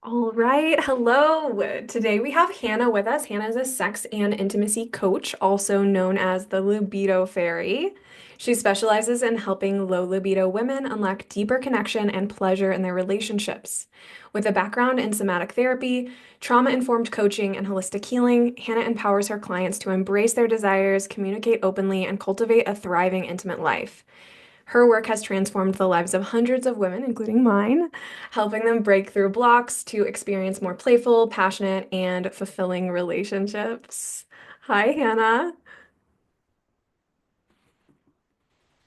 All right. Hello. Today we have Hannah with us. Hannah is a sex and intimacy coach, also known as the Libido Fairy. She specializes in helping low libido women unlock deeper connection and pleasure in their relationships. With a background in somatic therapy, trauma-informed coaching, and holistic healing, Hannah empowers her clients to embrace their desires, communicate openly, and cultivate a thriving intimate life. Her work has transformed the lives of hundreds of women, including mine, helping them break through blocks to experience more playful, passionate, and fulfilling relationships. Hi, Hannah.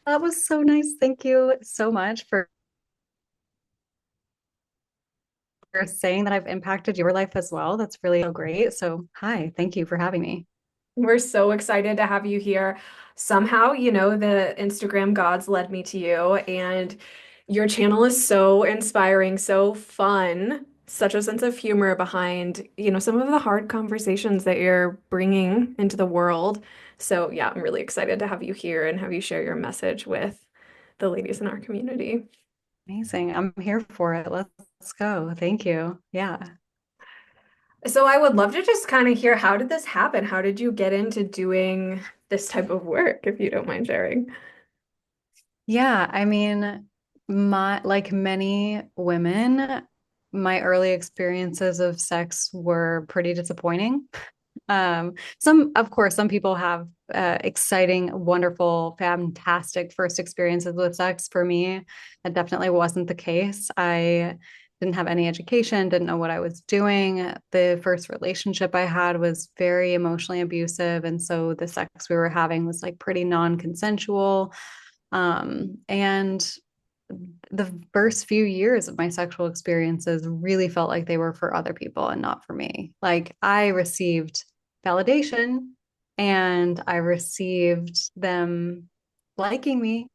That was so nice. Thank you so much for saying that I've impacted your life as well. That's really so great. So, hi, thank you for having me. We're so excited to have you here. Somehow, the Instagram gods led me to you, and your channel is so inspiring, so fun, such a sense of humor behind, some of the hard conversations that you're bringing into the world. So, yeah, I'm really excited to have you here and have you share your message with the ladies in our community. Amazing. I'm here for it. Let's go. Thank you. Yeah. So, I would love to just kind of hear, how did this happen? How did you get into doing this type of work, if you don't mind sharing? Yeah, I mean, my like many women, my early experiences of sex were pretty disappointing. Of course, some people have exciting, wonderful, fantastic first experiences with sex. For me, that definitely wasn't the case. I didn't have any education, didn't know what I was doing. The first relationship I had was very emotionally abusive, and so the sex we were having was like pretty non-consensual. And the first few years of my sexual experiences really felt like they were for other people and not for me. Like I received validation and I received them liking me,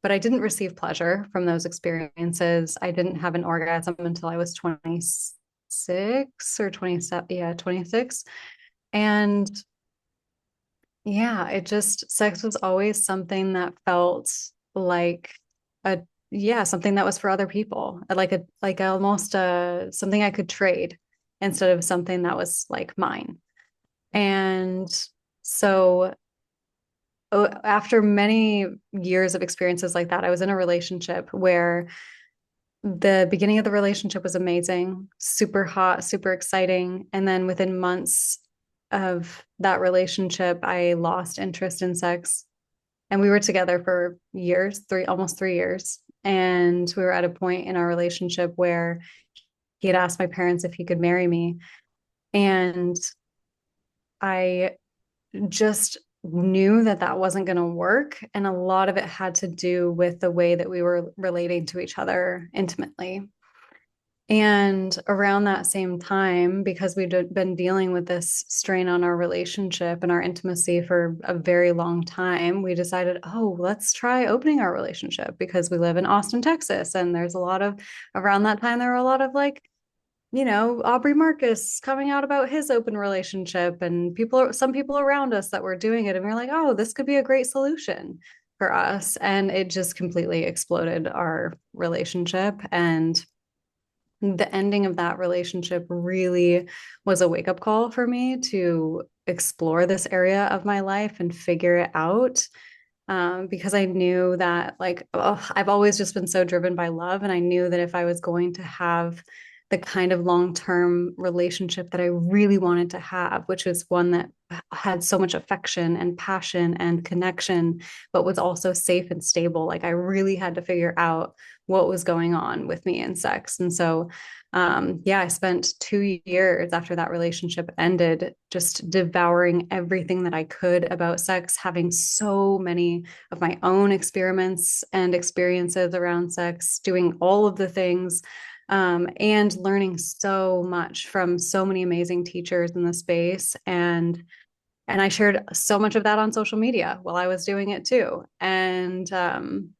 but I didn't receive pleasure from those experiences. I didn't have an orgasm until I was 26 or 27. Yeah, 26. And yeah, sex was always something that felt like a, yeah, something that was for other people, like almost something I could trade instead of something that was like mine. And so after many years of experiences like that, I was in a relationship where the beginning of the relationship was amazing, super hot, super exciting. And then within months of that relationship, I lost interest in sex. And we were together for years, almost 3 years. And we were at a point in our relationship where he had asked my parents if he could marry me. And I just knew that that wasn't going to work. And a lot of it had to do with the way that we were relating to each other intimately. And around that same time, because we'd been dealing with this strain on our relationship and our intimacy for a very long time, we decided, oh, let's try opening our relationship because we live in Austin, Texas. And there's around that time, there were a lot of like, Aubrey Marcus coming out about his open relationship and some people around us that were doing it. And we are like, oh, this could be a great solution for us. And it just completely exploded our relationship. And the ending of that relationship really was a wake up call for me to explore this area of my life and figure it out. Because I knew that, like, I've always just been so driven by love. And I knew that if I was going to have the kind of long term relationship that I really wanted to have, which was one that had so much affection and passion and connection, but was also safe and stable, like, I really had to figure out what was going on with me in sex. And so, yeah, I spent 2 years after that relationship ended just devouring everything that I could about sex, having so many of my own experiments and experiences around sex, doing all of the things, and learning so much from so many amazing teachers in the space. And I shared so much of that on social media while I was doing it too. And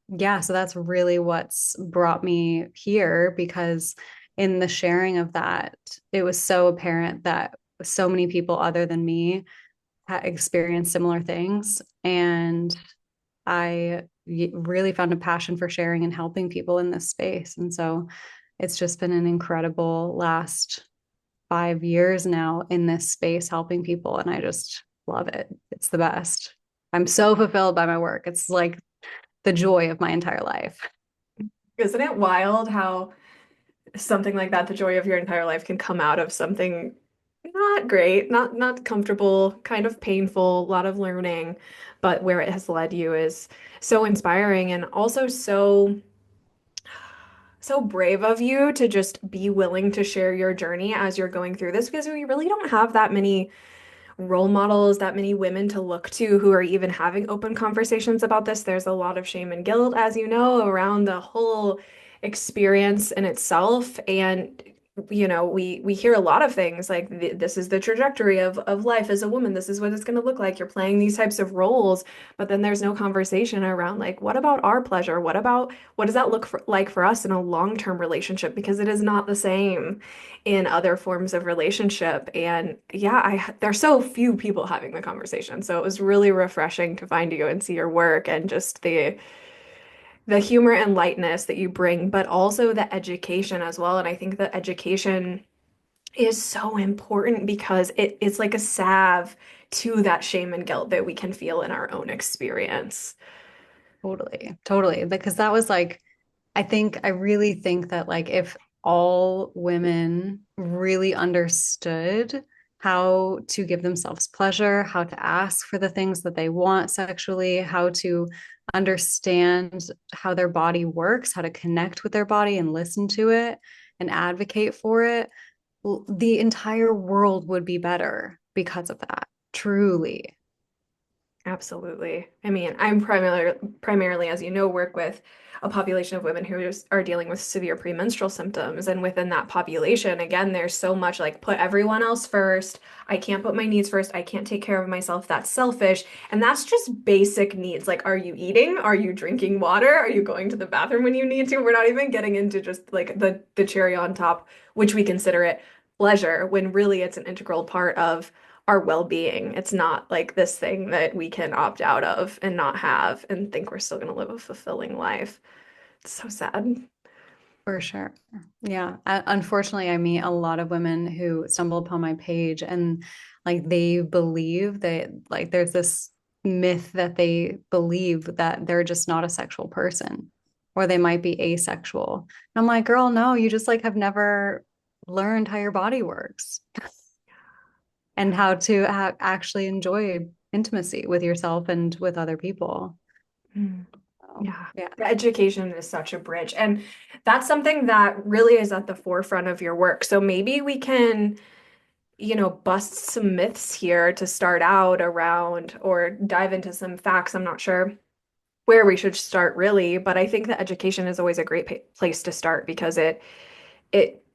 yeah, so that's really what's brought me here because in the sharing of that, it was so apparent that so many people other than me had experienced similar things. And I really found a passion for sharing and helping people in this space. And so, it's just been an incredible last 5 years now in this space helping people. And I just love it. It's the best. I'm so fulfilled by my work. It's like the joy of my entire life. Isn't it wild how something like that, the joy of your entire life, can come out of something not great, not comfortable, kind of painful, a lot of learning, but where it has led you is so inspiring and also so brave of you to just be willing to share your journey as you're going through this because we really don't have that many role models, that many women to look to who are even having open conversations about this. There's a lot of shame and guilt, as you know, around the whole experience in itself. And we hear a lot of things like this is the trajectory of life as a woman. This is what it's going to look like. You're playing these types of roles, but then there's no conversation around like, what about our pleasure? What does that like for us in a long-term relationship? Because it is not the same in other forms of relationship. And yeah, there's so few people having the conversation. So it was really refreshing to find you and see your work and just the humor and lightness that you bring, but also the education as well. And I think the education is so important because it's like a salve to that shame and guilt that we can feel in our own experience. Totally, totally. Because that was like, I really think that like if all women really understood how to give themselves pleasure, how to ask for the things that they want sexually, how to understand how their body works, how to connect with their body and listen to it and advocate for it, the entire world would be better because of that. Truly. Absolutely. I mean, I'm primarily, as you know, work with a population of women who are dealing with severe premenstrual symptoms. And within that population, again, there's so much like put everyone else first. I can't put my needs first. I can't take care of myself. That's selfish. And that's just basic needs. Like, are you eating? Are you drinking water? Are you going to the bathroom when you need to? We're not even getting into just like the cherry on top, which we consider it pleasure, when really it's an integral part of our well-being. It's not like this thing that we can opt out of and not have and think we're still going to live a fulfilling life. It's so sad. For sure. Yeah. Unfortunately, I meet a lot of women who stumble upon my page and like they believe that like there's this myth that they believe that they're just not a sexual person or they might be asexual. And I'm like, girl, no, you just like have never learned how your body works and how to actually enjoy intimacy with yourself and with other people. Mm. So, Yeah. yeah, The education is such a bridge. And that's something that really is at the forefront of your work. So maybe we can, bust some myths here to start out around or dive into some facts. I'm not sure where we should start really, but I think that education is always a great place to start because it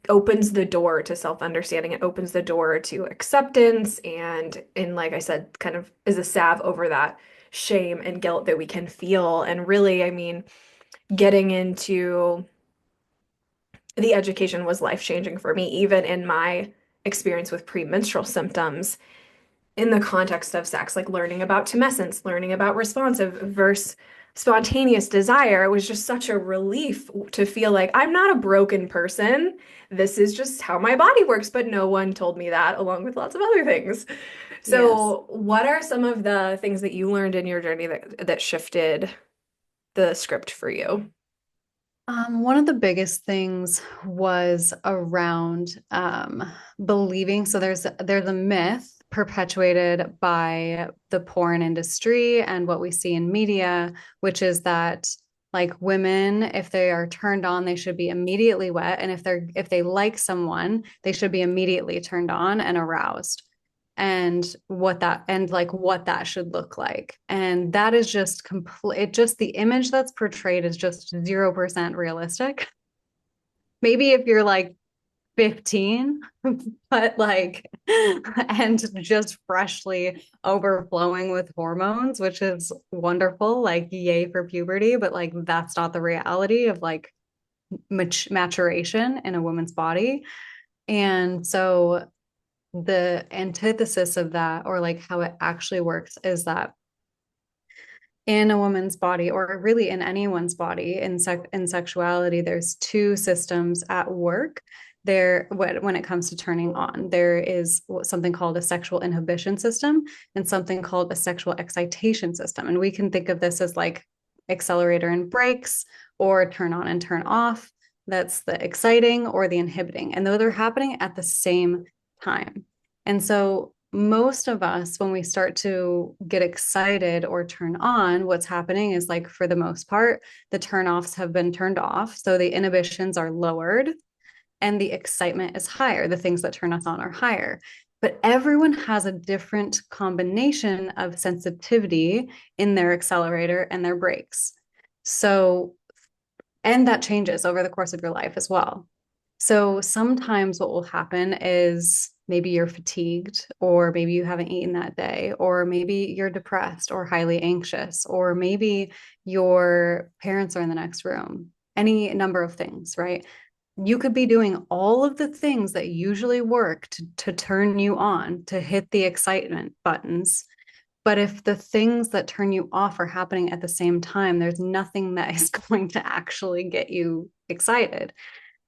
opens the door to self-understanding. It opens the door to acceptance and like I said, kind of is a salve over that shame and guilt that we can feel. And really, I mean, getting into the education was life-changing for me, even in my experience with premenstrual symptoms in the context of sex, like learning about tumescence, learning about responsive versus spontaneous desire. It was just such a relief to feel like I'm not a broken person. This is just how my body works, but no one told me that, along with lots of other things. yes. So, what are some of the things that you learned in your journey that shifted the script for you? One of the biggest things was around believing. So there's a myth perpetuated by the porn industry and what we see in media, which is that like women, if they are turned on, they should be immediately wet, and if they like someone, they should be immediately turned on and aroused and what that should look like. And that is just complete, it just the image that's portrayed is just 0% realistic. Maybe if you're like 15, but like, and just freshly overflowing with hormones, which is wonderful, like, yay for puberty, but like, that's not the reality of like maturation in a woman's body. And so the antithesis of that, or like how it actually works, is that in a woman's body, or really in anyone's body, in sexuality, there's two systems at work there when it comes to turning on. There is something called a sexual inhibition system and something called a sexual excitation system. And we can think of this as like accelerator and brakes, or turn on and turn off. That's the exciting or the inhibiting. And though they're happening at the same time. And so most of us, when we start to get excited or turn on, what's happening is, like, for the most part, the turnoffs have been turned off. So the inhibitions are lowered and the excitement is higher. The things that turn us on are higher. But everyone has a different combination of sensitivity in their accelerator and their brakes. So, and that changes over the course of your life as well. So sometimes what will happen is maybe you're fatigued, or maybe you haven't eaten that day, or maybe you're depressed or highly anxious, or maybe your parents are in the next room. Any number of things, right? You could be doing all of the things that usually work to turn you on, to hit the excitement buttons. But if the things that turn you off are happening at the same time, there's nothing that is going to actually get you excited.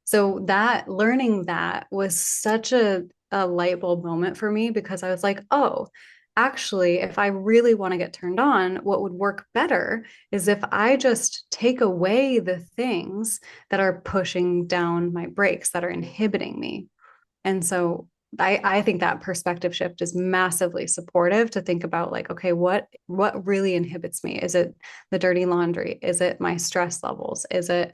So that learning that was such a light bulb moment for me, because I was like, oh, actually, if I really want to get turned on, what would work better is if I just take away the things that are pushing down my brakes, that are inhibiting me. And so I think that perspective shift is massively supportive, to think about, like, okay, what really inhibits me? Is it the dirty laundry? Is it my stress levels? Is it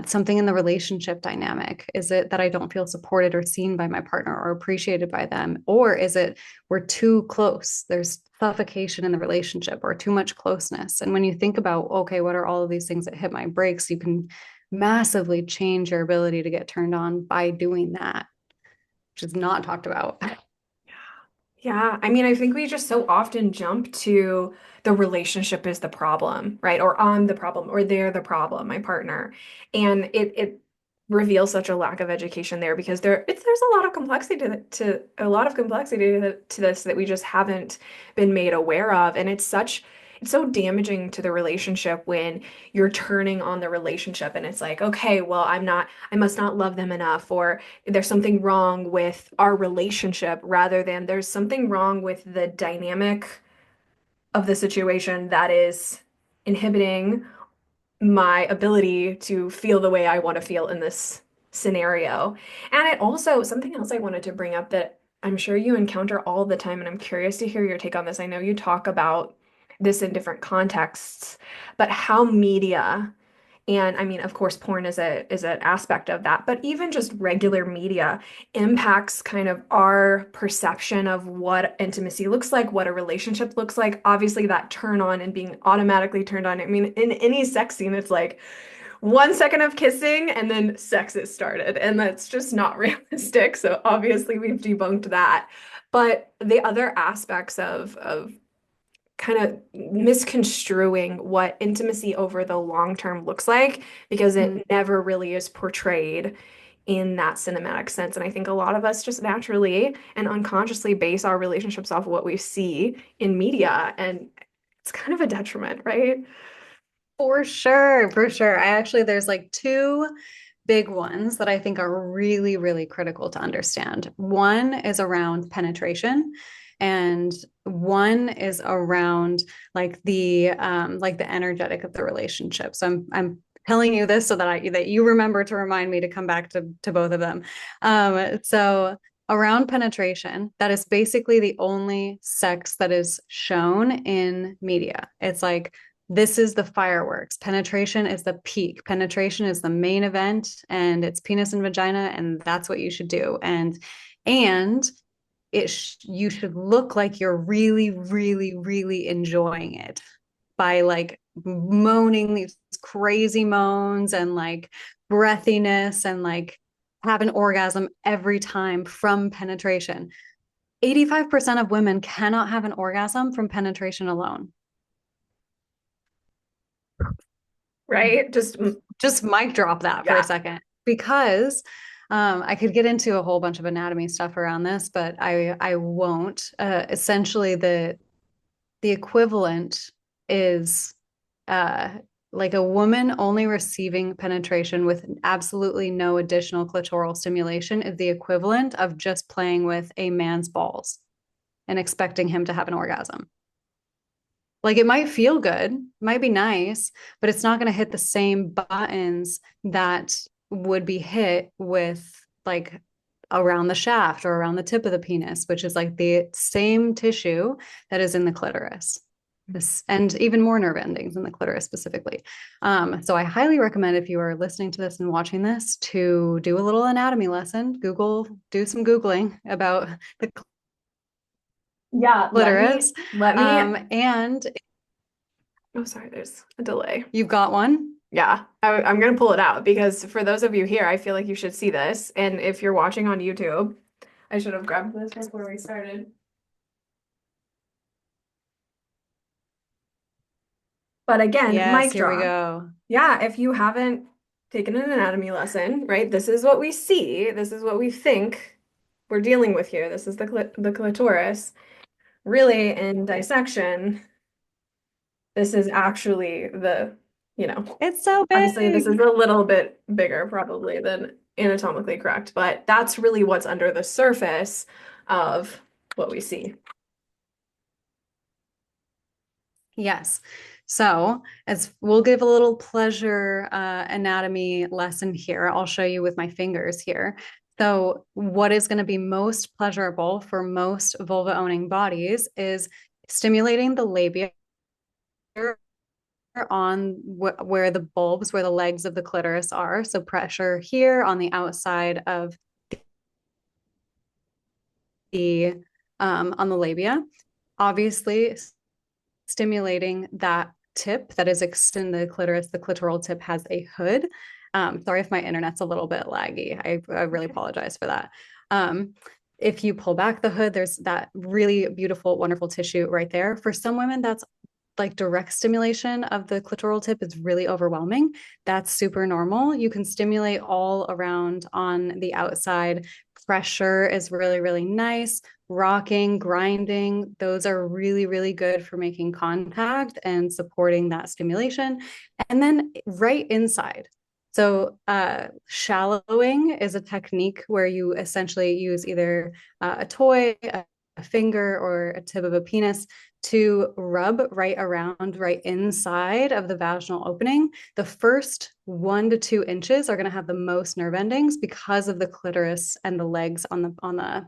something in the relationship dynamic? Is it that I don't feel supported or seen by my partner or appreciated by them? Or is it we're too close? There's suffocation in the relationship, or too much closeness. And when you think about, okay, what are all of these things that hit my brakes, you can massively change your ability to get turned on by doing that, which is not talked about. Yeah, I mean, I think we just so often jump to the relationship is the problem, right? Or I'm the problem, or they're the problem, my partner. And it reveals such a lack of education there, because there's a lot of complexity to a lot of complexity to this that we just haven't been made aware of. And it's so damaging to the relationship when you're turning on the relationship and it's like, okay, well, I must not love them enough, or there's something wrong with our relationship, rather than there's something wrong with the dynamic of the situation that is inhibiting my ability to feel the way I want to feel in this scenario. And it also, something else I wanted to bring up that I'm sure you encounter all the time, and I'm curious to hear your take on this. I know you talk about this in different contexts, but how media, and I mean, of course, porn is an aspect of that, but even just regular media impacts kind of our perception of what intimacy looks like, what a relationship looks like. Obviously, that turn on and being automatically turned on. I mean, in any sex scene, it's like 1 second of kissing and then sex is started, and that's just not realistic. So obviously, we've debunked that. But the other aspects of kind of misconstruing what intimacy over the long term looks like, because Mm. it never really is portrayed in that cinematic sense. And I think a lot of us just naturally and unconsciously base our relationships off of what we see in media. And it's kind of a detriment, right? For sure, for sure. I actually, there's like two big ones that I think are really, really critical to understand. One is around penetration, and one is around like the energetic of the relationship. So I'm telling you this so that you remember to remind me to come back to both of them. So around penetration, that is basically the only sex that is shown in media. It's like, this is the fireworks. Penetration is the peak. Penetration is the main event, and it's penis and vagina, and that's what you should do. And you should look like you're really, really, really enjoying it by like moaning these crazy moans and like breathiness, and like have an orgasm every time from penetration. 85% of women cannot have an orgasm from penetration alone. Right? Just mic drop that for a Yeah. second, because I could get into a whole bunch of anatomy stuff around this, but I won't. Essentially, the equivalent is uh like a woman only receiving penetration with absolutely no additional clitoral stimulation is the equivalent of just playing with a man's balls and expecting him to have an orgasm. Like it might feel good, might be nice, but it's not going to hit the same buttons that would be hit with like around the shaft or around the tip of the penis, which is like the same tissue that is in the clitoris. This, and even more nerve endings in the clitoris specifically. So I highly recommend if you are listening to this and watching this to do a little anatomy lesson, Google, do some Googling about the Yeah, clitoris. let me, And oh, sorry, there's a delay. you've got one. Yeah, I'm gonna pull it out because for those of you here, I feel like you should see this. And if you're watching on YouTube, I should have grabbed this before we started. But again, Yes, mic here we drop. go. Yeah, if you haven't taken an anatomy lesson, right? This is what we see. This is what we think we're dealing with here. This is the clitoris. Really, in dissection, this is actually you know, It's so obviously this is big. a little bit bigger probably than anatomically correct, but that's really what's under the surface of what we see. Yes. So, as we'll give a little pleasure anatomy lesson here, I'll show you with my fingers here. So, what is going to be most pleasurable for most vulva owning bodies is stimulating the labia on where the bulbs, where the legs of the clitoris are. So, pressure here on the outside of the on the labia. Obviously, stimulating that tip that is in the clitoris. The clitoral tip has a hood. Sorry if my internet's a little bit laggy. I really apologize for that. Um, if you pull back the hood, there's that really beautiful, wonderful tissue right there. For some women, that's like direct stimulation of the clitoral tip is really overwhelming. That's super normal. You can stimulate all around on the outside. Pressure is really, really nice. Rocking, grinding, those are really, really good for making contact and supporting that stimulation. And then right inside. So, shallowing is a technique where you essentially use either a toy, a finger, or a tip of a penis to rub right around, right inside of the vaginal opening. The first 1 to 2 inches are going to have the most nerve endings because of the clitoris and the legs on the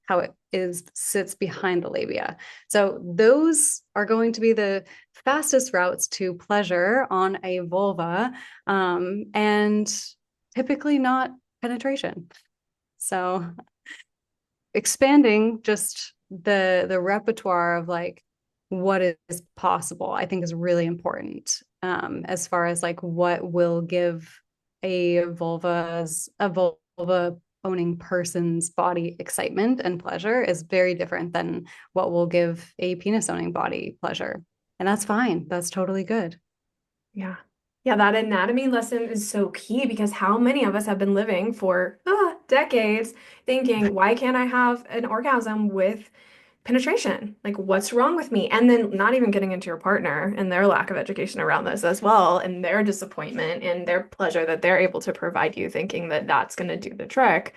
how it is sits behind the labia. So those are going to be the fastest routes to pleasure on a vulva, and typically not penetration. So expanding just the repertoire of like what is possible, I think is really important, as far as like what will give a vulva owning person's body excitement and pleasure is very different than what will give a penis owning body pleasure. And that's fine. That's totally good. Yeah. Yeah, that anatomy lesson is so key because how many of us have been living for decades thinking, why can't I have an orgasm with penetration? Like, what's wrong with me? And then not even getting into your partner and their lack of education around this as well, and their disappointment and their pleasure that they're able to provide you, thinking that that's going to do the trick.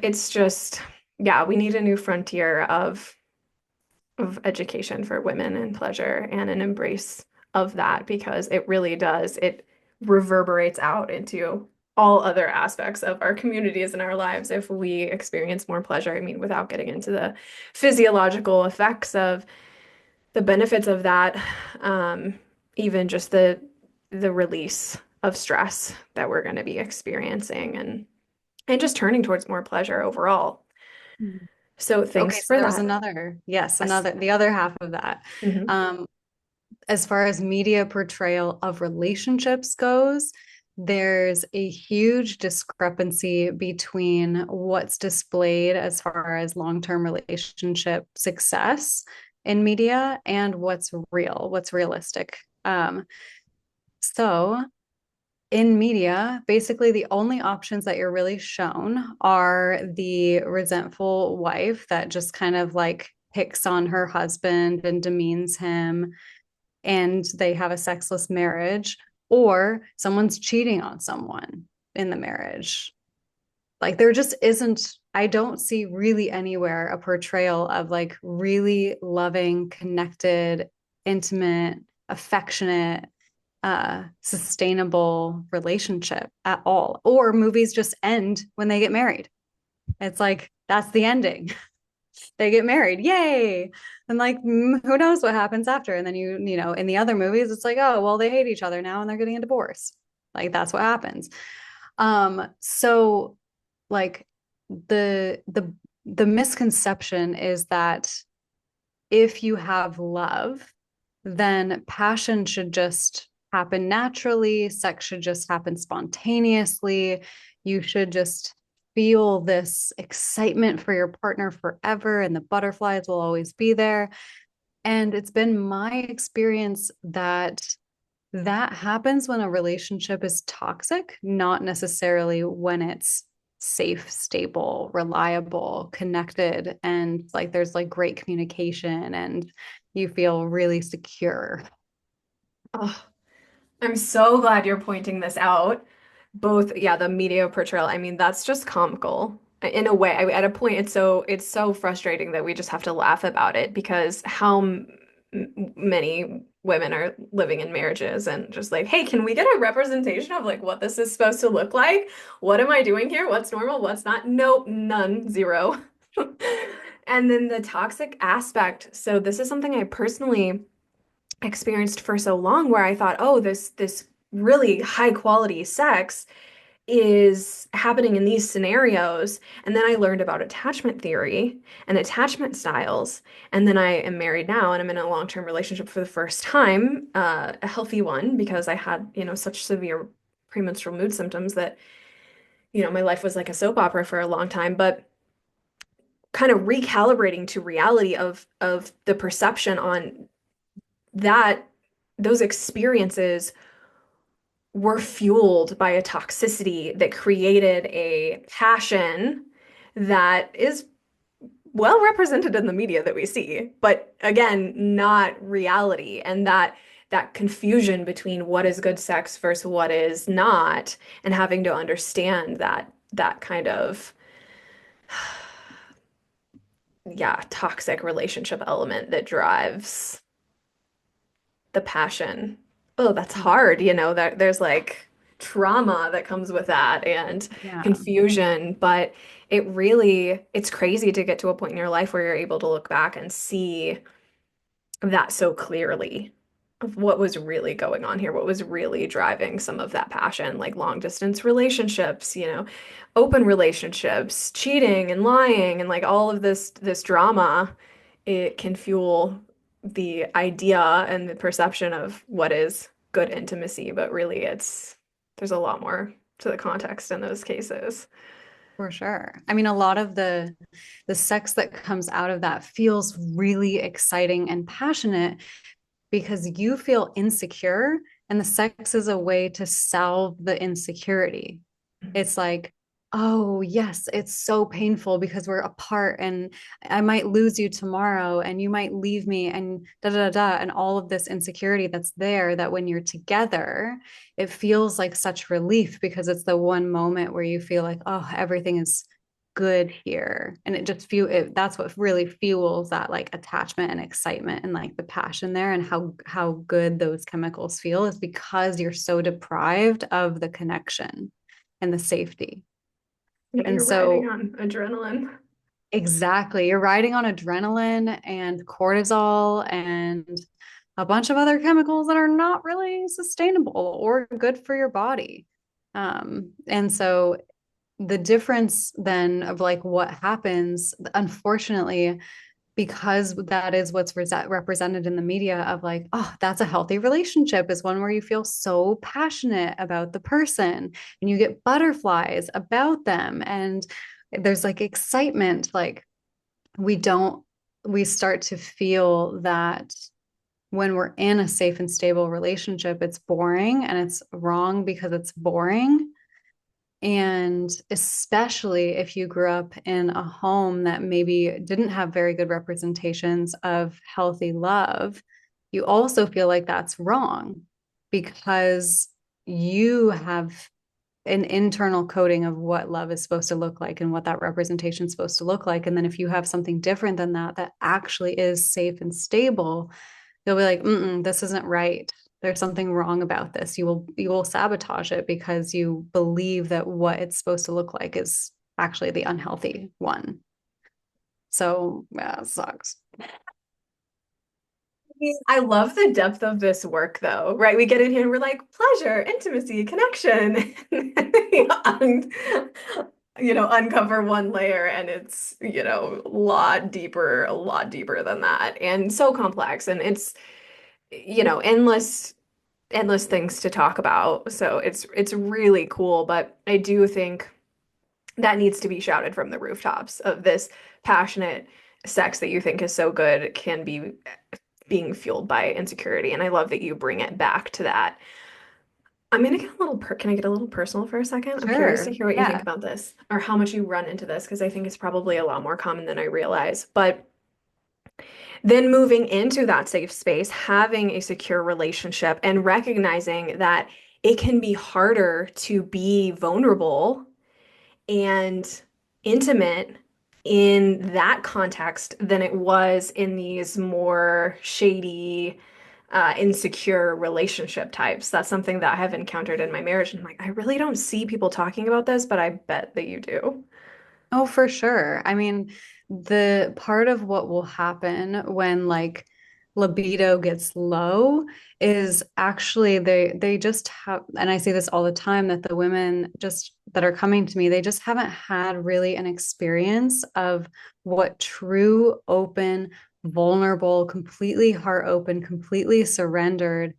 It's just, yeah, we need a new frontier of education for women and pleasure and an embrace of that because it really does. It reverberates out into all other aspects of our communities and our lives if we experience more pleasure. I mean, without getting into the physiological effects of the benefits of that, um, even just the release of stress that we're going to be experiencing and just turning towards more pleasure overall. So Okay, thanks so for there was that. another, yes, Yes. the other half of that. Mhm. Um, as far as media portrayal of relationships goes, there's a huge discrepancy between what's displayed as far as long-term relationship success in media and what's real, what's realistic. So in media, basically the only options that you're really shown are the resentful wife that just kind of like picks on her husband and demeans him, and they have a sexless marriage, or someone's cheating on someone in the marriage. Like there just isn't, I don't see really anywhere a portrayal of like really loving, connected, intimate, affectionate, sustainable relationship at all. Or movies just end when they get married. It's like that's the ending. They get married, yay. And like who knows what happens after. And then you know, in the other movies, it's like, oh, well, they hate each other now and they're getting a divorce. Like that's what happens. So like the misconception is that if you have love, then passion should just happen naturally, sex should just happen spontaneously. You should just feel this excitement for your partner forever, and the butterflies will always be there. And it's been my experience that that happens when a relationship is toxic, not necessarily when it's safe, stable, reliable, connected, and like there's like great communication and you feel really secure. Oh, I'm so glad you're pointing this out. Both, yeah, the media portrayal. I mean, that's just comical in a way. At a point, it's so frustrating that we just have to laugh about it because how many women are living in marriages and just like, hey, can we get a representation of like what this is supposed to look like? What am I doing here? What's normal? What's not? Nope, none, zero. And then the toxic aspect. So this is something I personally experienced for so long where I thought, oh, this really high quality sex is happening in these scenarios. And then I learned about attachment theory and attachment styles. And then I am married now and I'm in a long-term relationship for the first time, a healthy one, because I had, such severe premenstrual mood symptoms that, my life was like a soap opera for a long time. But kind of recalibrating to reality of the perception on that those experiences were fueled by a toxicity that created a passion that is well represented in the media that we see, but again, not reality. And that confusion between what is good sex versus what is not, and having to understand that kind of yeah, toxic relationship element that drives the passion. Oh, that's hard, that there's like trauma that comes with that and Yeah, confusion, but it's crazy to get to a point in your life where you're able to look back and see that so clearly of what was really going on here, what was really driving some of that passion, like long distance relationships, open relationships, cheating and lying and like all of this drama. It can fuel the idea and the perception of what is good intimacy, but really there's a lot more to the context in those cases. for sure. I mean, a lot of the sex that comes out of that feels really exciting and passionate because you feel insecure, and the sex is a way to salve the insecurity. It's like, oh, yes, it's so painful because we're apart and I might lose you tomorrow and you might leave me and da da da, and all of this insecurity that's there, that when you're together, it feels like such relief because it's the one moment where you feel like, oh, everything is good here. And it just that's what really fuels that like attachment and excitement and like the passion there, and how good those chemicals feel is because you're so deprived of the connection and the safety. Yeah, And you're riding so on adrenaline. exactly, you're riding on adrenaline and cortisol and a bunch of other chemicals that are not really sustainable or good for your body. And so the difference then of like what happens, unfortunately, because that is what's represented in the media of like, oh, that's a healthy relationship, is one where you feel so passionate about the person and you get butterflies about them and there's like excitement. Like we don't, we start to feel that when we're in a safe and stable relationship, it's boring and it's wrong because it's boring. And especially if you grew up in a home that maybe didn't have very good representations of healthy love, you also feel like that's wrong because you have an internal coding of what love is supposed to look like and what that representation is supposed to look like. And then if you have something different than that, that actually is safe and stable, you'll be like, mm-mm, this isn't right. There's something wrong about this. You will sabotage it because you believe that what it's supposed to look like is actually the unhealthy one. So yeah, it sucks. I love the depth of this work, though, right? We get in here and we're like, pleasure, intimacy, connection. And, uncover one layer and it's, a lot deeper than that and so complex. And it's, endless, endless things to talk about. So it's really cool. But I do think that needs to be shouted from the rooftops of this passionate sex that you think is so good can be being fueled by insecurity. And I love that you bring it back to that. I'm gonna get a little can I get a little personal for a second? I'm curious to Sure. hear what you think Yeah. about this or how much you run into this because I think it's probably a lot more common than I realize. But then moving into that safe space, having a secure relationship and recognizing that it can be harder to be vulnerable and intimate in that context than it was in these more shady, insecure relationship types. That's something that I have encountered in my marriage. And I'm like, I really don't see people talking about this, but I bet that you do. Oh, for sure. I mean, the part of what will happen when like libido gets low is actually they just have, and I say this all the time, that the women just that are coming to me, they just haven't had really an experience of what true, open, vulnerable, completely heart open, completely surrendered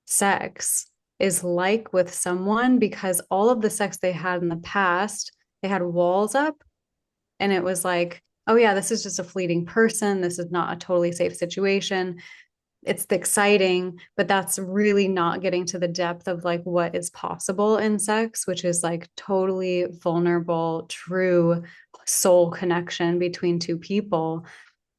sex is like with someone, because all of the sex they had in the past, they had walls up, and it was like, oh yeah, this is just a fleeting person, this is not a totally safe situation. It's exciting, but that's really not getting to the depth of like what is possible in sex, which is like totally vulnerable, true soul connection between two people.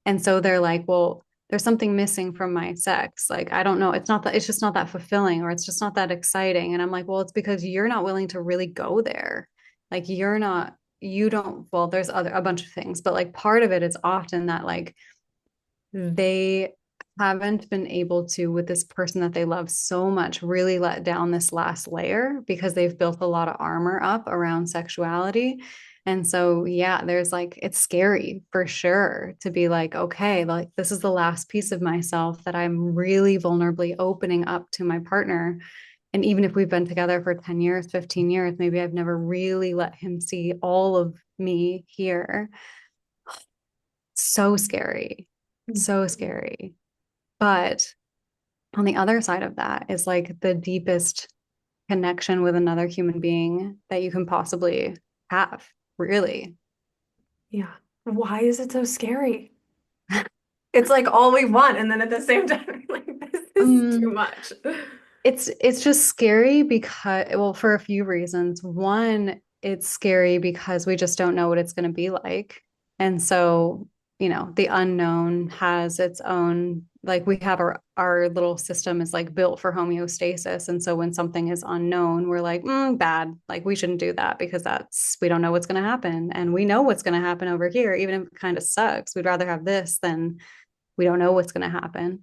And so they're like, well, there's something missing from my sex. Like, I don't know. It's not that, it's just not that fulfilling, or it's just not that exciting. And I'm like, well, it's because you're not willing to really go there. Like, you're not, you don't, well, there's a bunch of things, but like part of it is often that like they haven't been able to, with this person that they love so much, really let down this last layer because they've built a lot of armor up around sexuality. And so, yeah, there's like, it's scary for sure to be like, okay, like this is the last piece of myself that I'm really vulnerably opening up to my partner. And even if we've been together for 10 years, 15 years, maybe I've never really let him see all of me here. So scary. So scary. But on the other side of that is like the deepest connection with another human being that you can possibly have, really. Yeah. Why is it so scary? It's like all we want, and then at the same time, like this is too Um, much. it's just scary because, well, for a few reasons. One, it's scary because we just don't know what it's going to be like. And so, the unknown has its own, like we have our little system is like built for homeostasis. And so when something is unknown, we're like, bad. Like we shouldn't do that because we don't know what's going to happen. And we know what's going to happen over here, even if it kind of sucks. We'd rather have this than we don't know what's going to happen.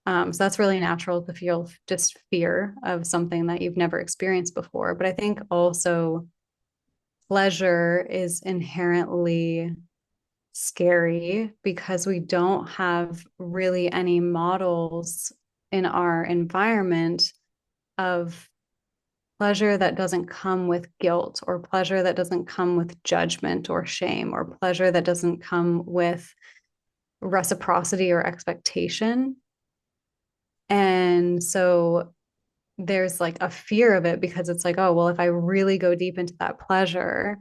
So that's really natural to feel just fear of something that you've never experienced before. But I think also pleasure is inherently scary because we don't have really any models in our environment of pleasure that doesn't come with guilt, or pleasure that doesn't come with judgment or shame, or pleasure that doesn't come with reciprocity or expectation. And so there's like a fear of it because it's like, oh, well, if I really go deep into that pleasure,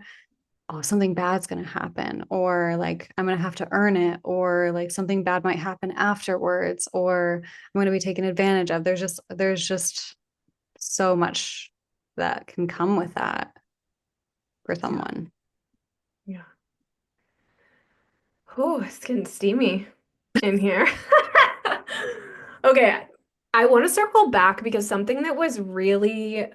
oh, something bad's going to happen, or like I'm going to have to earn it, or like something bad might happen afterwards, or I'm going to be taken advantage of. There's just so much that can come with that for Yeah. someone. Yeah. Oh, it's getting steamy in here. Okay, I want to circle back because something that was really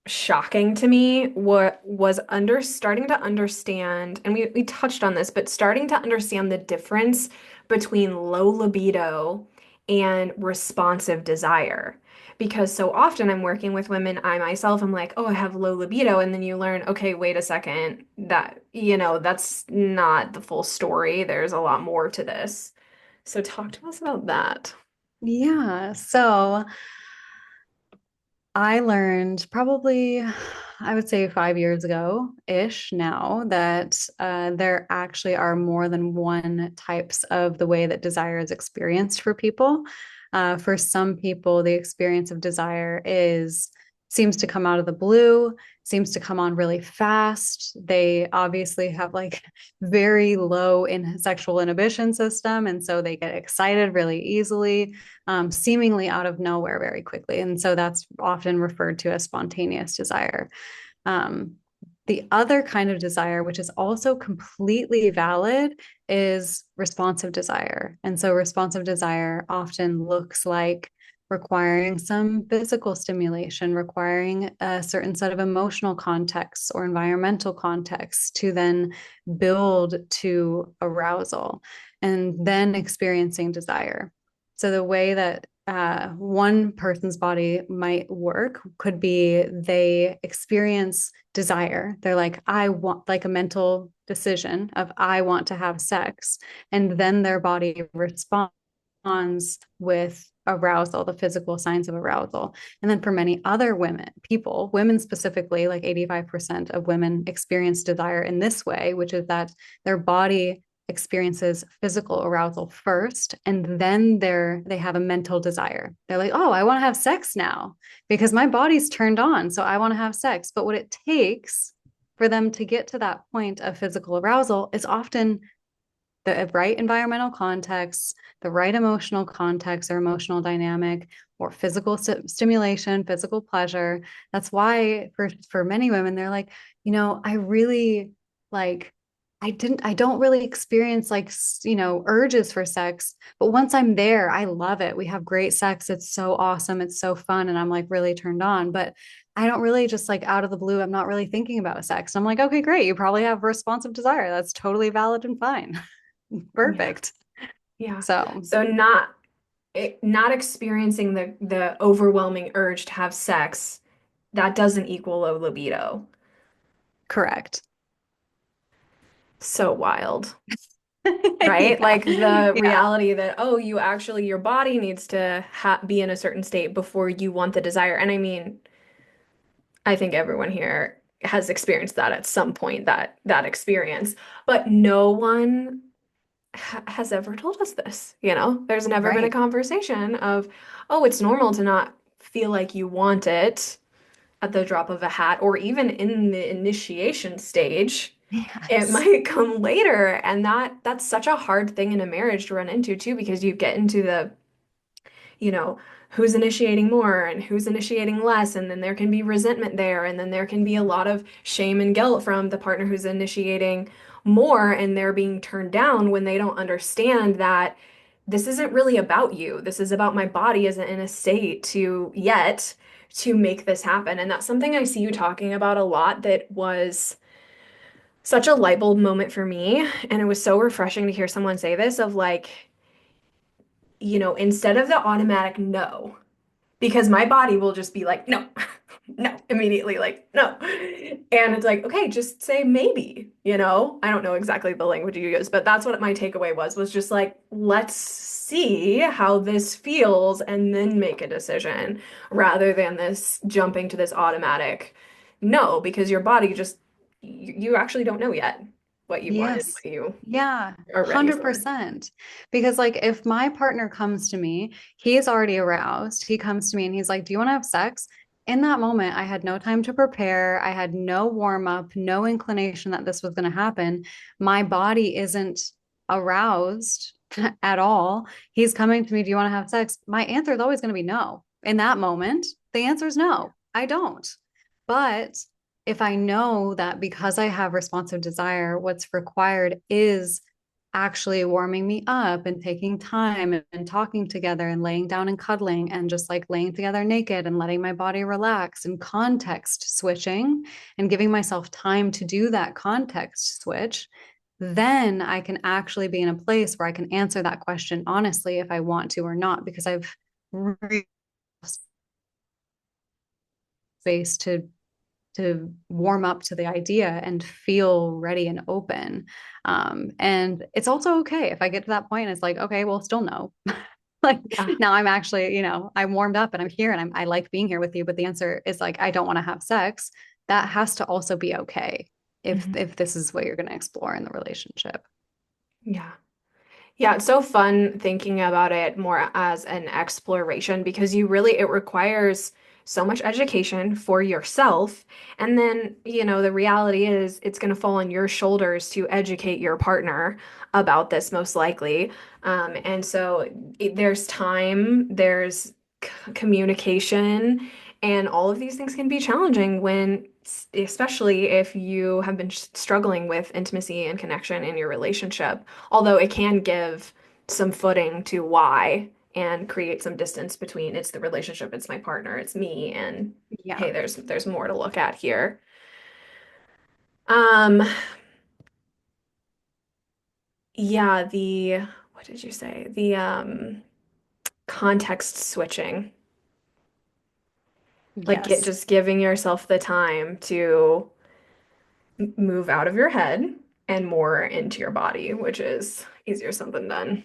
shocking to me was starting to understand, and we touched on this, but starting to understand the difference between low libido and responsive desire. Because so often I'm working with women, I myself am like, oh, I have low libido. And then you learn, okay, wait a second, that's not the full story. There's a lot more to this. So talk to us about that. Yeah. So I learned probably, I would say 5 years ago-ish now that there actually are more than one types of the way that desire is experienced for people. For some people, the experience of desire is seems to come out of the blue, seems to come on really fast. They obviously have like very low in sexual inhibition system, and so they get excited really easily, seemingly out of nowhere very quickly. And so that's often referred to as spontaneous desire. Um, the other kind of desire, which is also completely valid, is responsive desire. And so responsive desire often looks like requiring some physical stimulation, requiring a certain set of emotional contexts or environmental contexts to then build to arousal and then experiencing desire. So the way that one person's body might work could be they experience desire. They're like, I want, like a mental decision of, I want to have sex. And then their body responds with arousal, the physical signs of arousal. And then for many other women specifically, like 85% of women experience desire in this way, which is that their body experiences physical arousal first, and then they have a mental desire. They're like, oh, I want to have sex now because my body's turned on, so I want to have sex. But what it takes for them to get to that point of physical arousal is often the right environmental context, the right emotional context or emotional dynamic, or physical stimulation, physical pleasure. That's why for many women, they're like, I really like I don't really experience like, urges for sex, but once I'm there, I love it. We have great sex. It's so awesome. It's so fun. And I'm like really turned on, but I don't really just like out of the blue, I'm not really thinking about sex. I'm like, okay, great. You probably have responsive desire. That's totally valid and fine. Yeah. Perfect. Yeah. So, So not experiencing the overwhelming urge to have sex, that doesn't equal low libido. correct. So wild, right? Yeah. Like the Yeah. reality that, oh, your body needs to be in a certain state before you want the desire. And I mean, I think everyone here has experienced that at some point, that experience, but no one has ever told us this, you know? There's never been a Right. conversation of, oh, it's normal to not feel like you want it at the drop of a hat, or even in the initiation stage. It Yes. might come later, and that's such a hard thing in a marriage to run into too, because you get into the, you know, who's initiating more and who's initiating less, and then there can be resentment there, and then there can be a lot of shame and guilt from the partner who's initiating more, and they're being turned down when they don't understand that this isn't really about you. This is about my body isn't in a state to make this happen. And that's something I see you talking about a lot that was such a light bulb moment for me. And it was so refreshing to hear someone say this of like, instead of the automatic no, because my body will just be like, no, no, immediately, like, no. And it's like, okay, just say maybe, you know? I don't know exactly the language you use, but that's what my takeaway was just like, let's see how this feels and then make a decision rather than this jumping to this automatic no, because your body just, you actually don't know yet what you want and Yes. what you Yeah, are ready for. 100%. Because like if my partner comes to me, he's already aroused. He comes to me and he's like, "Do you want to have sex?" In that moment, I had no time to prepare. I had no warm up, no inclination that this was going to happen. My body isn't aroused at all. He's coming to me, "Do you want to have sex?" My answer is always going to be no. In that moment, the answer is no, I don't. But if I know that because I have responsive desire, what's required is actually warming me up and taking time and talking together and laying down and cuddling and just like laying together naked and letting my body relax and context switching and giving myself time to do that context switch, then I can actually be in a place where I can answer that question honestly if I want to or not, because I've really space to warm up to the idea and feel ready and open. And it's also okay if I get to that point and it's like, okay, well, still no. Like Yeah. now I'm actually, I'm warmed up and I'm here and I like being here with you, but the answer is like, I don't want to have sex. That has to also be okay Mhm. if this is what you're going to explore in the relationship. Yeah. Yeah, it's so fun thinking about it more as an exploration because it requires so much education for yourself. And then, the reality is it's going to fall on your shoulders to educate your partner about this most likely. And so there's time, there's communication, and all of these things can be challenging especially if you have been struggling with intimacy and connection in your relationship. Although it can give some footing to why and create some distance between it's the relationship, it's my partner, it's me, and Yeah. hey, there's more to look at here. Um, yeah, the what did you say? The context switching. Like Yes. just giving yourself the time to move out of your head and more into your body, which is easier said than done.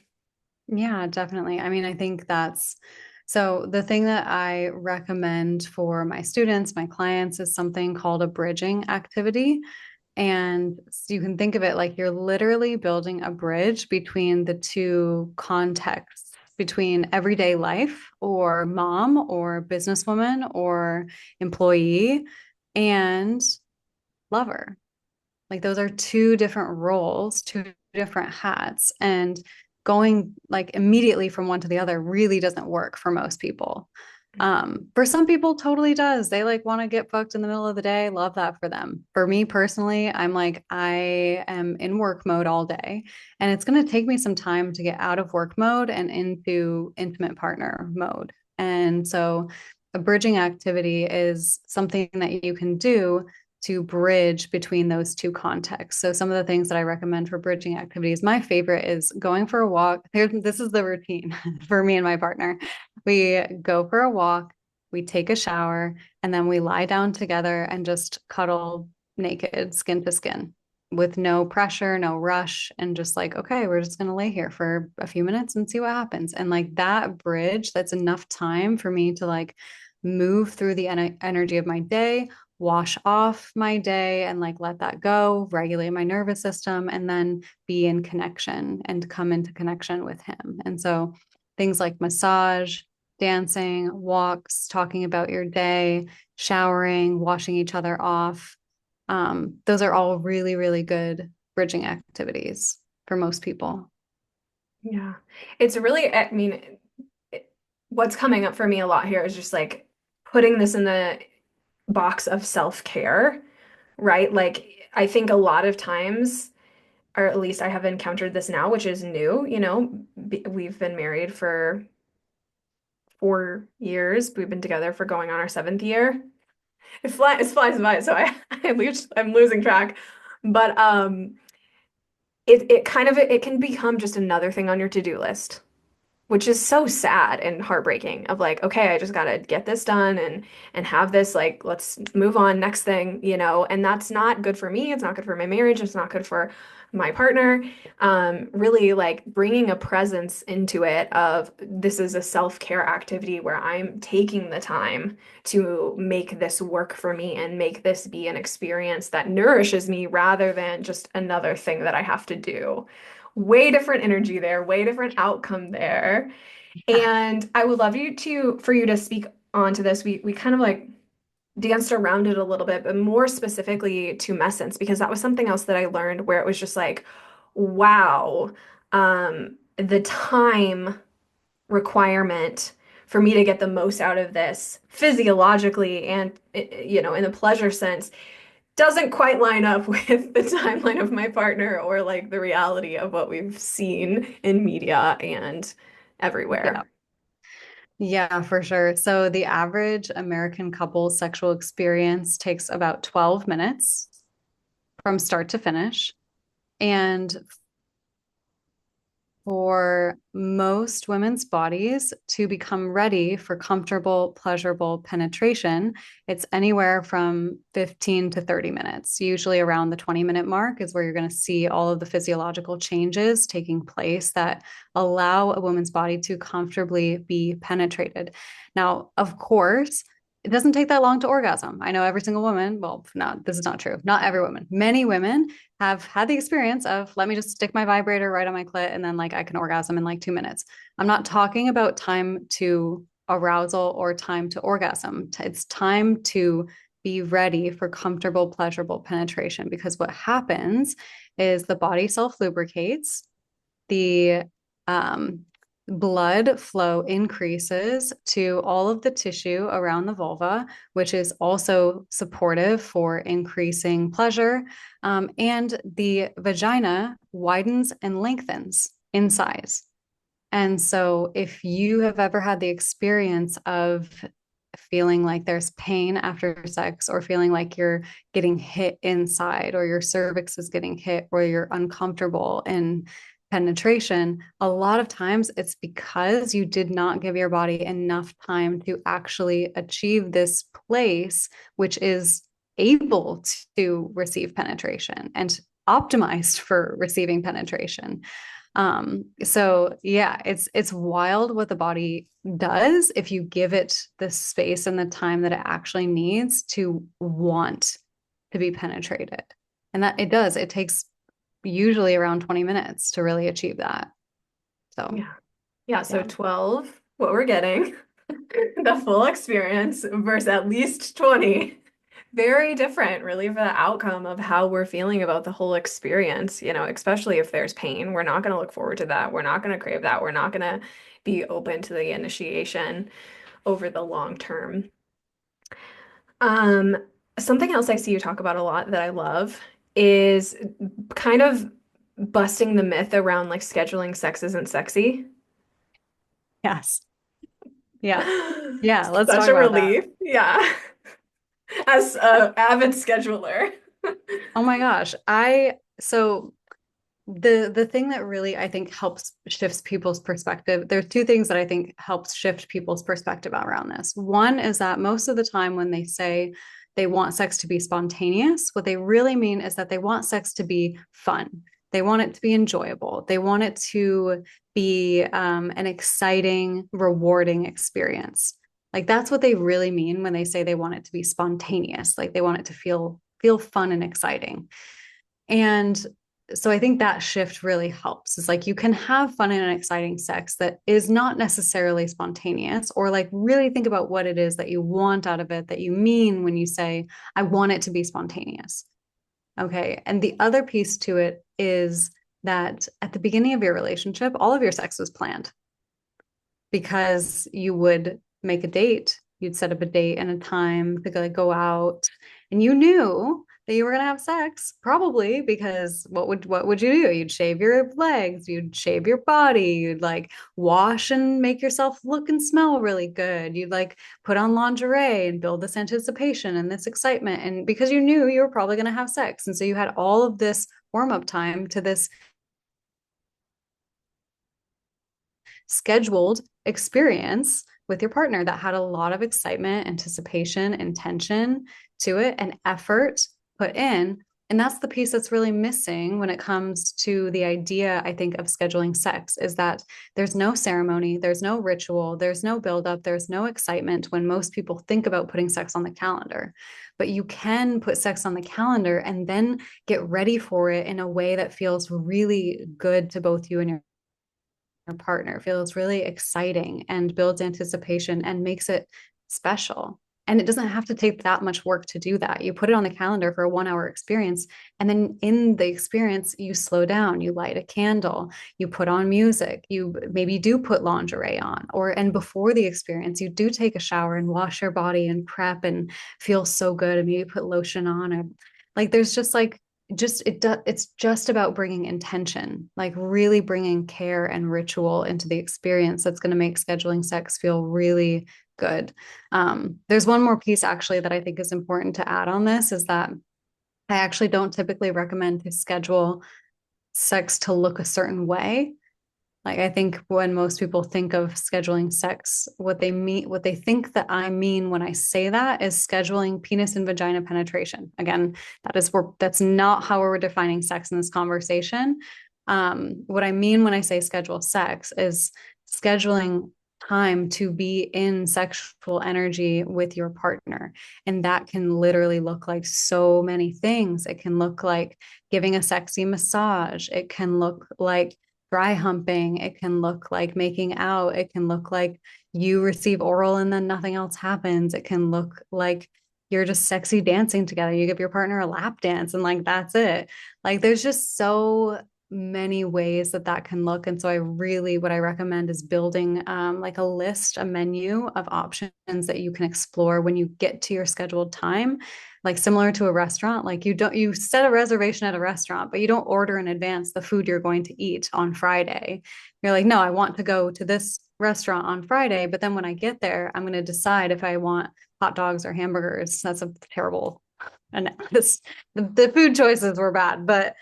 Yeah, definitely. I mean, I think that's so the thing that I recommend for my students, my clients, is something called a bridging activity. And so you can think of it like you're literally building a bridge between the two contexts, between everyday life or mom or businesswoman or employee and lover. Like those are two different roles, two different hats. And going like immediately from one to the other really doesn't work for most people. For some people, totally does. They like want to get fucked in the middle of the day. Love that for them. For me personally, I'm like, I am in work mode all day, and it's going to take me some time to get out of work mode and into intimate partner mode. And so, a bridging activity is something that you can do to bridge between those two contexts. So some of the things that I recommend for bridging activities, my favorite is going for a walk. This is the routine for me and my partner. We go for a walk, we take a shower, and then we lie down together and just cuddle naked, skin to skin, with no pressure, no rush, and just like, okay, we're just going to lay here for a few minutes and see what happens. And like that bridge, that's enough time for me to like move through the energy of my day, wash off my day and like let that go, regulate my nervous system, and then be in connection and come into connection with him. And so things like massage, dancing, walks, talking about your day, showering, washing each other off. Those are all really, really good bridging activities for most people. Yeah. It's really, I mean, what's coming up for me a lot here is just like putting this in the box of self-care, right? Like, I think a lot of times, or at least I have encountered this now, which is new, we've been married for 4 years. We've been together for going on our seventh year. It flies by, so I'm losing track. But it can become just another thing on your to-do list, which is so sad and heartbreaking of like, okay, I just gotta get this done and have this like, let's move on, next thing, and that's not good for me. It's not good for my marriage. It's not good for my partner. Really like bringing a presence into it of this is a self-care activity where I'm taking the time to make this work for me and make this be an experience that nourishes me rather than just another thing that I have to do. Way different energy there, way different outcome there. Yeah. And I would love for you to speak onto this. We kind of like danced around it a little bit, but more specifically to messence, because that was something else that I learned where it was just like, wow, the time requirement for me to get the most out of this physiologically and in the pleasure sense doesn't quite line up with the timeline of my partner or like the reality of what we've seen in media and Yeah. everywhere. Yeah, for sure. So the average American couple's sexual experience takes about 12 minutes from start to finish. And for most women's bodies to become ready for comfortable, pleasurable penetration, it's anywhere from 15 to 30 minutes. Usually around the 20-minute mark is where you're going to see all of the physiological changes taking place that allow a woman's body to comfortably be penetrated. Now, of course, it doesn't take that long to orgasm. I know every single woman, well, no, this is not true. Not every woman. Many women have had the experience of let me just stick my vibrator right on my clit and then like I can orgasm in like 2 minutes. I'm not talking about time to arousal or time to orgasm. It's time to be ready for comfortable, pleasurable penetration because what happens is the body self lubricates, the um, blood flow increases to all of the tissue around the vulva, which is also supportive for increasing pleasure. And the vagina widens and lengthens in size. And so, if you have ever had the experience of feeling like there's pain after sex, or feeling like you're getting hit inside, or your cervix is getting hit, or you're uncomfortable in penetration, a lot of times it's because you did not give your body enough time to actually achieve this place, which is able to receive penetration and optimized for receiving penetration. So yeah, it's wild what the body does if you give it the space and the time that it actually needs to want to be penetrated. And that it does. It takes usually around 20 minutes to really achieve that. So Yeah. Yeah, so yeah. 12, what we're getting, the full experience versus at least 20. Very different, really, for the outcome of how we're feeling about the whole experience, especially if there's pain. We're not going to look forward to that. We're not going to crave that. We're not going to be open to the initiation over the long term. Um, Something else I see you talk about a lot that I love is kind of busting the myth around like scheduling sex isn't sexy. Yes. Yeah. Yeah, let's Such talk a about that. relief. Yeah. As a avid scheduler. Oh my gosh. I so the thing that really I think helps shifts people's perspective, there's two things that I think helps shift people's perspective around this. One is that most of the time when they say they want sex to be spontaneous, what they really mean is that they want sex to be fun. They want it to be enjoyable. They want it to be an exciting, rewarding experience. Like that's what they really mean when they say they want it to be spontaneous. Like they want it to feel fun and exciting. And so I think that shift really helps. It's like you can have fun and exciting sex that is not necessarily spontaneous, or like really think about what it is that you want out of it, that you mean when you say, I want it to be spontaneous. Okay. And the other piece to it is that at the beginning of your relationship, all of your sex was planned because you would make a date. You'd set up a date and a time to like go out, and you knew that you were gonna have sex, probably because what would you do? You'd shave your legs, you'd shave your body, you'd like wash and make yourself look and smell really good. You'd like put on lingerie and build this anticipation and this excitement, and because you knew you were probably gonna have sex, and so you had all of this warm up time to this scheduled experience with your partner that had a lot of excitement, anticipation, intention to it, and effort put in. And that's the piece that's really missing when it comes to the idea, I think, of scheduling sex is that there's no ceremony, there's no ritual, there's no buildup, there's no excitement when most people think about putting sex on the calendar. But you can put sex on the calendar and then get ready for it in a way that feels really good to both you and your partner, feels really exciting and builds anticipation and makes it special. And it doesn't have to take that much work to do that. You put it on the calendar for a 1 hour experience. And then in the experience, you slow down, you light a candle, you put on music, you maybe do put lingerie on, and before the experience, you do take a shower and wash your body and prep and feel so good. And maybe put lotion on, Like there's just like it's just about bringing intention, like really bringing care and ritual into the experience that's going to make scheduling sex feel really good. There's one more piece actually that I think is important to add on this is that I actually don't typically recommend to schedule sex to look a certain way. Like I think when most people think of scheduling sex, what they think that I mean when I say that is scheduling penis and vagina penetration. Again, that's not how we're defining sex in this conversation. What I mean when I say schedule sex is scheduling time to be in sexual energy with your partner. And that can literally look like so many things. It can look like giving a sexy massage. It can look like dry humping. It can look like making out. It can look like you receive oral and then nothing else happens. It can look like you're just sexy dancing together. You give your partner a lap dance and like that's it. Like there's just so many ways that that can look. And so what I recommend is building like a list, a menu of options that you can explore when you get to your scheduled time, like similar to a restaurant. Like you set a reservation at a restaurant, but you don't order in advance the food you're going to eat on Friday. You're like, no, I want to go to this restaurant on Friday, but then when I get there, I'm going to decide if I want hot dogs or hamburgers. That's a terrible, and the food choices were bad, but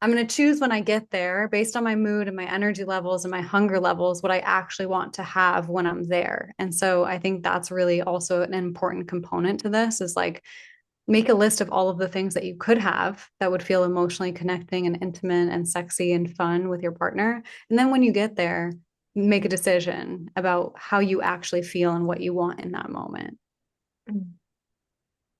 I'm going to choose when I get there based on my mood and my energy levels and my hunger levels, what I actually want to have when I'm there. And so I think that's really also an important component to this is like make a list of all of the things that you could have that would feel emotionally connecting and intimate and sexy and fun with your partner. And then when you get there, make a decision about how you actually feel and what you want in that moment.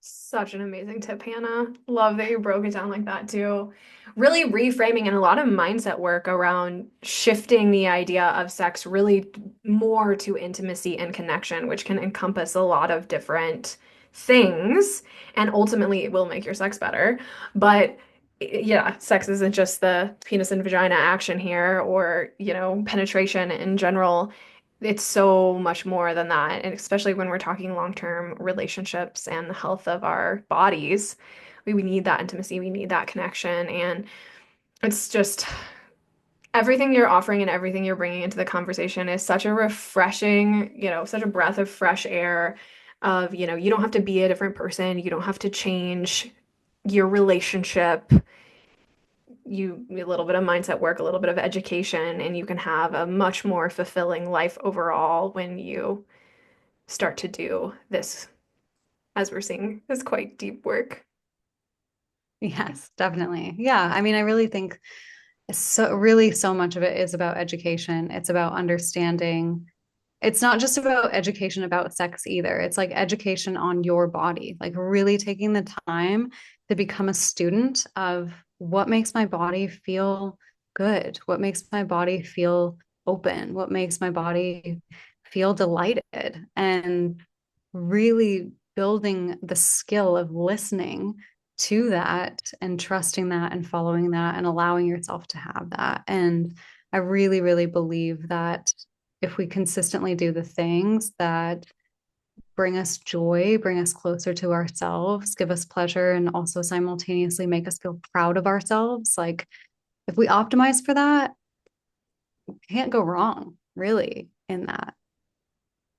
Such an amazing tip, Hannah. Love that you broke it down like that too. Really reframing and a lot of mindset work around shifting the idea of sex really more to intimacy and connection, which can encompass a lot of different things. And ultimately, it will make your sex better. But yeah, sex isn't just the penis and vagina action here or, penetration in general. It's so much more than that. And especially when we're talking long-term relationships and the health of our bodies, we need that intimacy, we need that connection. And it's just everything you're offering and everything you're bringing into the conversation is such a refreshing, such a breath of fresh air of, you don't have to be a different person, you don't have to change your relationship. A little bit of mindset work, a little bit of education, and you can have a much more fulfilling life overall when you start to do this, as we're seeing, this quite deep work. Yes, definitely. Yeah. I mean, I really think really so much of it is about education. It's about understanding. It's not just about education about sex either. It's like education on your body, like really taking the time to become a student of what makes my body feel good, what makes my body feel open, what makes my body feel delighted, and really building the skill of listening to that and trusting that and following that and allowing yourself to have that. And I really, really believe that if we consistently do the things that bring us joy, bring us closer to ourselves, give us pleasure, and also simultaneously make us feel proud of ourselves, like if we optimize for that, can't go wrong, really, in that.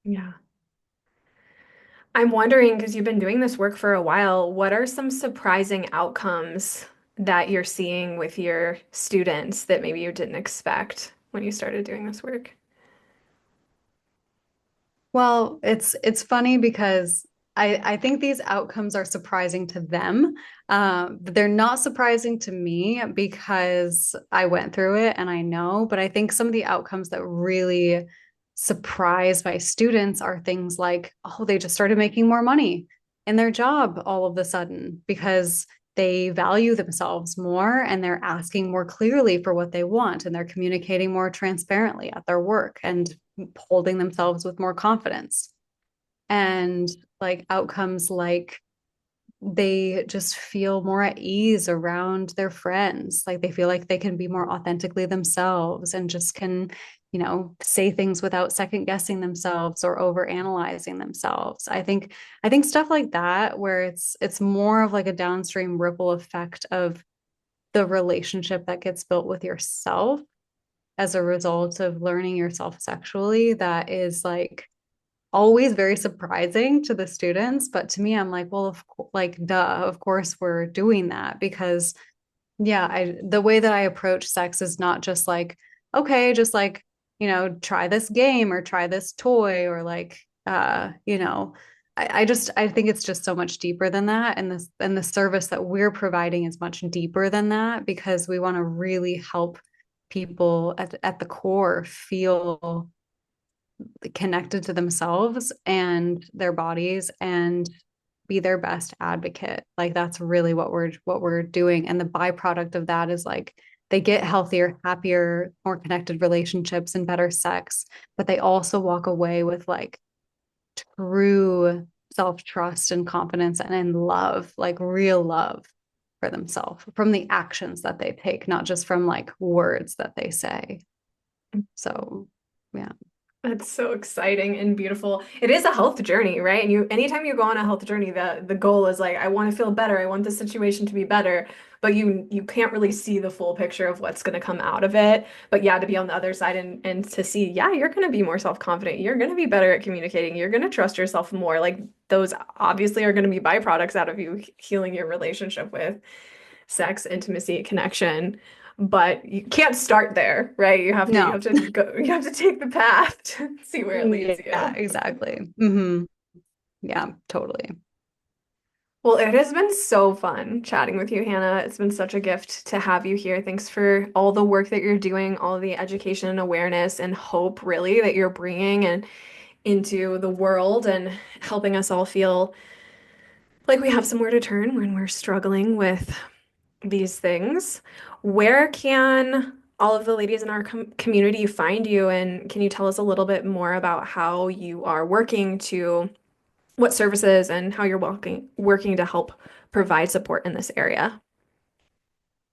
Yeah. I'm wondering, because you've been doing this work for a while, what are some surprising outcomes that you're seeing with your students that maybe you didn't expect when you started doing this work? Well, it's funny because I think these outcomes are surprising to them. But they're not surprising to me because I went through it and I know. But I think some of the outcomes that really surprise my students are things like, oh, they just started making more money in their job all of a sudden because they value themselves more and they're asking more clearly for what they want and they're communicating more transparently at their work and holding themselves with more confidence. And like outcomes like they just feel more at ease around their friends. Like they feel like they can be more authentically themselves and just can, say things without second guessing themselves or over analyzing themselves. I think stuff like that, where it's more of like a downstream ripple effect of the relationship that gets built with yourself as a result of learning yourself sexually, that is like always very surprising to the students. But to me, I'm like, well, like, duh, of course we're doing that because yeah, the way that I approach sex is not just like, okay, just like, try this game or try this toy or like I think it's just so much deeper than that. And the service that we're providing is much deeper than that because we want to really help people at the core feel connected to themselves and their bodies and be their best advocate. Like that's really what we're doing. And the byproduct of that is like they get healthier, happier, more connected relationships and better sex, but they also walk away with like true self-trust and confidence and love, like real love for themselves from the actions that they take, not just from like words that they say. So, yeah. That's so exciting and beautiful. It is a health journey, right? And anytime you go on a health journey, the goal is like, I want to feel better. I want the situation to be better. But you can't really see the full picture of what's going to come out of it. But yeah, to be on the other side and to see, yeah, you're going to be more self-confident. You're going to be better at communicating. You're going to trust yourself more. Like those obviously are going to be byproducts out of you healing your relationship with sex, intimacy, connection. But you can't start there, right? You No. have to go, you have to take the path to see where it leads Yeah, you. exactly. Yeah, totally. Well, it has been so fun chatting with you, Hannah. It's been such a gift to have you here. Thanks for all the work that you're doing, all the education and awareness and hope, really, that you're bringing and into the world and helping us all feel like we have somewhere to turn when we're struggling with these things. Where can all of the ladies in our community find you? And can you tell us a little bit more about how you are working to what services and how you're working to help provide support in this area?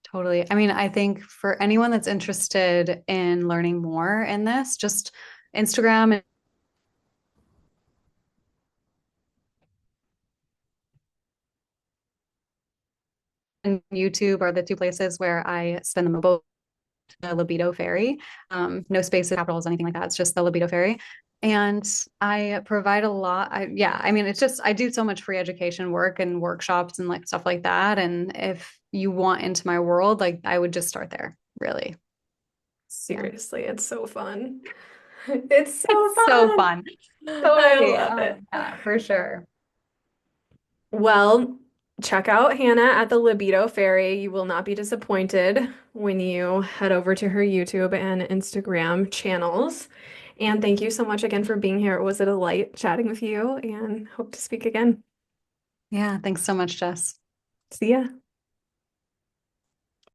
Totally. I mean, I think for anyone that's interested in learning more in this, just Instagram and YouTube are the two places where I spend the most. The Libido Fairy. No spaces, capitals, anything like that. It's just the Libido Fairy. And I provide a lot. Yeah, I mean, it's just, I do so much free education work and workshops and like stuff like that. And if you want into my world, like I would just start there, really. Yeah. Seriously, it's so fun. It's so It's so fun. fun. I Totally. love Oh, it. yeah, for sure. Well, check out Hannah at the Libido Fairy. You will not be disappointed when you head over to her YouTube and Instagram channels. And thank you so much again for being here. It was a delight chatting with you and hope to speak again. Yeah. Thanks so much, Jess. See ya.